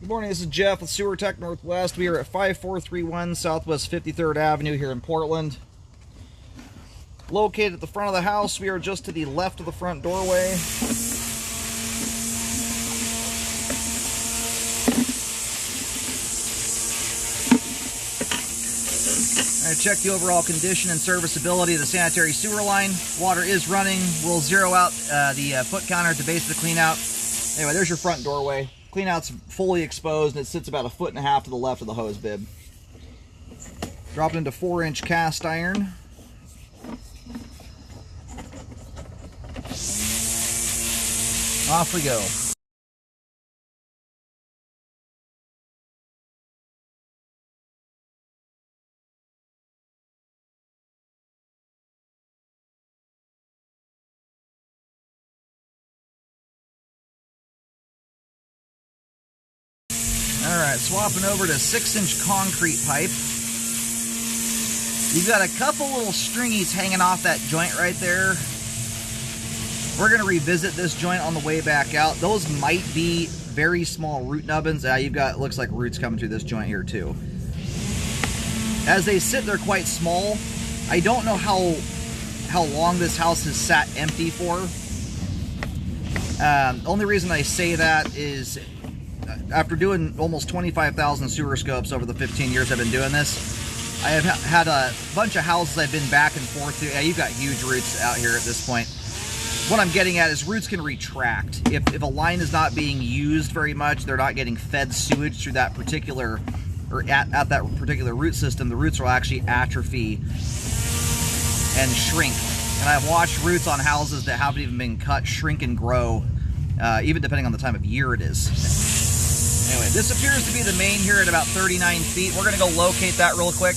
Good morning, this is Jeff with Sewer Tech Northwest. We are at 5431 Southwest 53rd Avenue here in Portland. Located at the front of the house, we are just to the left of the front doorway. I check the overall condition and serviceability of the sanitary sewer line. Water is running. We'll zero out the foot counter at the base of the cleanout. Anyway, there's your front doorway. Cleanout's fully exposed and it sits about 1.5 feet to the left of the hose bib. Drop it into 4-inch cast iron. Off we go. Alright, swapping over to 6-inch concrete pipe. You've got a couple little stringies hanging off that joint right there. We're going to revisit this joint on the way back out. Those might be very small root nubbins. You've got, looks like roots coming through this joint here too. As they sit, they're quite small. I don't know how long this house has sat empty for. Only reason I say that is after doing almost 25,000 sewer scopes over the 15 years I've been doing this, I have had a bunch of houses I've been back and forth to. Yeah, you've got huge roots out here at this point. What I'm getting at is roots can retract. If a line is not being used very much, they're not getting fed sewage through that particular, or at that particular root system, the roots will actually atrophy and shrink. And I've watched roots on houses that haven't even been cut shrink and grow, even depending on the time of year it is. Anyway, this appears to be the main here at about 39 feet. We're going to go locate that real quick.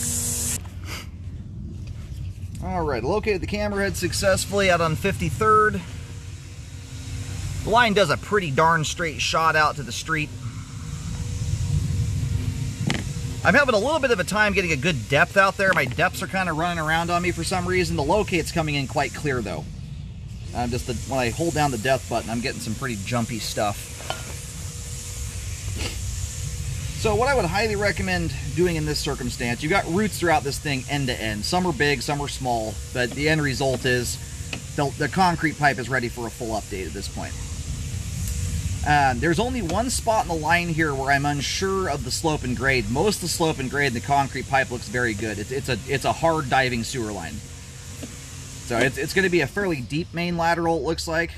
Alright, located the camera head successfully out on 53rd. The line does a pretty darn straight shot out to the street. I'm having a little bit of a time getting a good depth out there. My depths are kind of running around on me for some reason. The locate's coming in quite clear though. When I hold down the depth button, I'm getting some pretty jumpy stuff. So what I would highly recommend doing in this circumstance, you've got roots throughout this thing end to end. Some are big, some are small, but the end result is the concrete pipe is ready for a full update at this point. There's only one spot in the line here where I'm unsure of the slope and grade. Most of the slope and grade in the concrete pipe looks very good. It's a hard diving sewer line. So it's going to be a fairly deep main lateral, it looks like.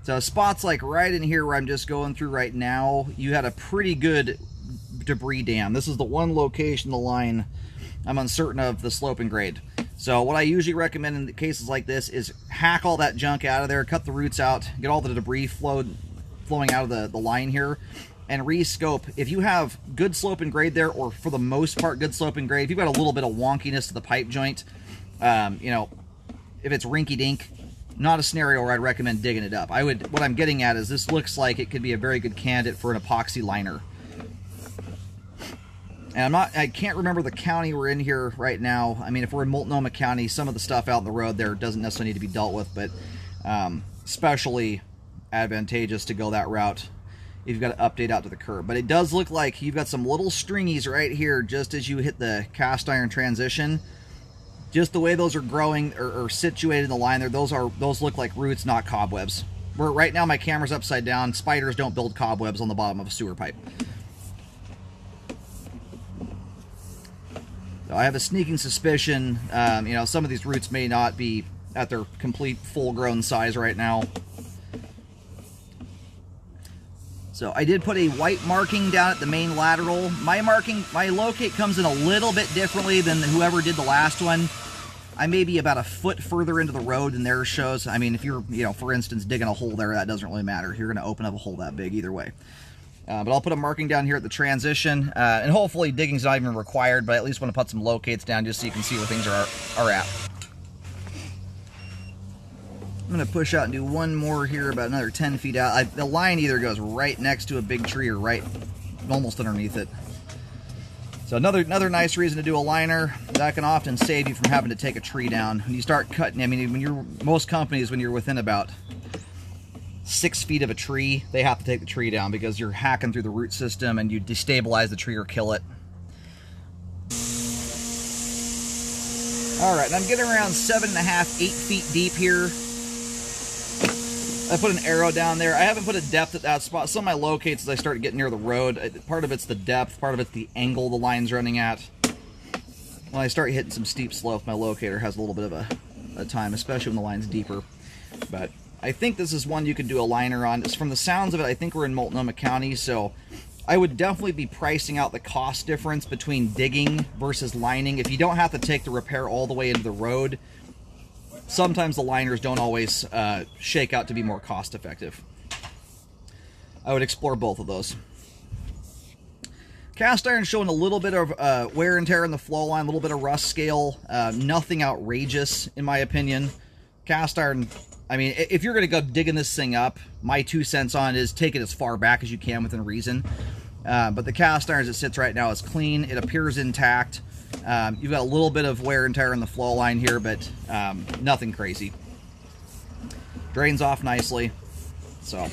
So spots like right in here where I'm just going through right now, you had a pretty good debris dam. This is the one location in the line I'm uncertain of the slope and grade. So what I usually recommend in cases like this is hack all that junk out of there, cut the roots out, get all the debris flowing out of the line here, and re-scope. If you have good slope and grade there, or for the most part good slope and grade, if you've got a little bit of wonkiness to the pipe joint, you know, if it's rinky-dink, not a scenario where I'd recommend digging it up. What I'm getting at is this looks like it could be a very good candidate for an epoxy liner. And I can't remember the county we're in here right now. I mean, if we're in Multnomah County, some of the stuff out on the road there doesn't necessarily need to be dealt with, but especially advantageous to go that route if you've got to update out to the curb. But it does look like you've got some little stringies right here just as you hit the cast iron transition. Just the way those are growing or situated in the line there, those look like roots, not cobwebs. Right now my camera's upside down. Spiders don't build cobwebs on the bottom of a sewer pipe. So I have a sneaking suspicion, you know, some of these roots may not be at their complete full-grown size right now. So I did put a white marking down at the main lateral. My locate comes in a little bit differently than whoever did the last one. I may be about a foot further into the road than theirs shows. I mean, if you're, you know, for instance, digging a hole there, that doesn't really matter. You're going to open up a hole that big either way. But I'll put a marking down here at the transition, and hopefully digging's not even required, but I at least want to put some locates down just so you can see where things are at. I'm going to push out and do one more here, about another 10 feet out. The line either goes right next to a big tree or right almost underneath it. So another nice reason to do a liner, that can often save you from having to take a tree down. When you start cutting, I mean, most companies, when you're within about 6 feet of a tree, they have to take the tree down because you're hacking through the root system and you destabilize the tree or kill it. All right, and I'm getting around 7.5, 8 feet deep here. I put an arrow down there. I haven't put a depth at that spot. Some of my locates as I start getting near the road. Part of it's the depth, part of it's the angle the line's running at. When I start hitting some steep slopes, my locator has a little bit of a time, especially when the line's deeper. But I think this is one you could do a liner on. Just from the sounds of it, I think we're in Multnomah County, so I would definitely be pricing out the cost difference between digging versus lining. If you don't have to take the repair all the way into the road, sometimes the liners don't always shake out to be more cost effective. I would explore both of those. Cast iron showing a little bit of wear and tear in the flow line, a little bit of rust scale. Nothing outrageous in my opinion. Cast iron, I mean, if you're going to go digging this thing up, my 2 cents on it is take it as far back as you can within reason. But the cast iron as it sits right now is clean. It appears intact. You've got a little bit of wear and tear in the flow line here, but nothing crazy. Drains off nicely. So,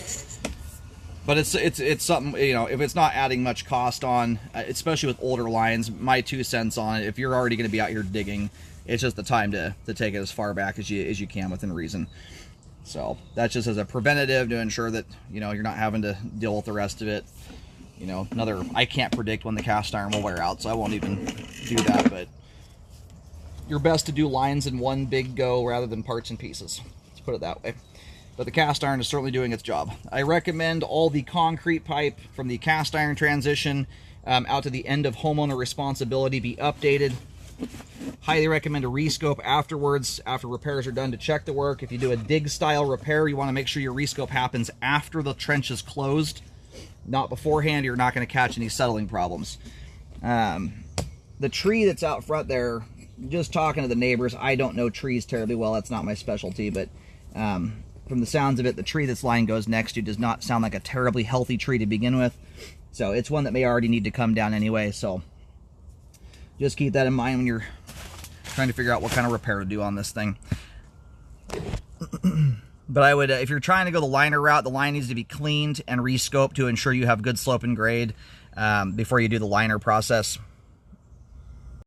but it's something, you know, if it's not adding much cost on, especially with older lines, my 2 cents on it, if you're already going to be out here digging, it's just the time to take it as far back as you can within reason. So that's just as a preventative to ensure that, you know, you're not having to deal with the rest of it. You know, I can't predict when the cast iron will wear out, so I won't even do that, but you're best to do lines in one big go rather than parts and pieces. Let's put it that way. But the cast iron is certainly doing its job. I recommend all the concrete pipe from the cast iron transition out to the end of homeowner responsibility be updated. Highly recommend a rescope afterwards, after repairs are done, to check the work. If you do a dig style repair, you want to make sure your rescope happens after the trench is closed, not beforehand. You're not going to catch any settling problems. The tree that's out front there, just talking to the neighbors, I don't know trees terribly well. That's not my specialty, but from the sounds of it, the tree this line goes next to does not sound like a terribly healthy tree to begin with. So it's one that may already need to come down anyway. So just keep that in mind when you're trying to figure out what kind of repair to do on this thing. But I would, if you're trying to go the liner route, the line needs to be cleaned and rescoped to ensure you have good slope and grade before you do the liner process.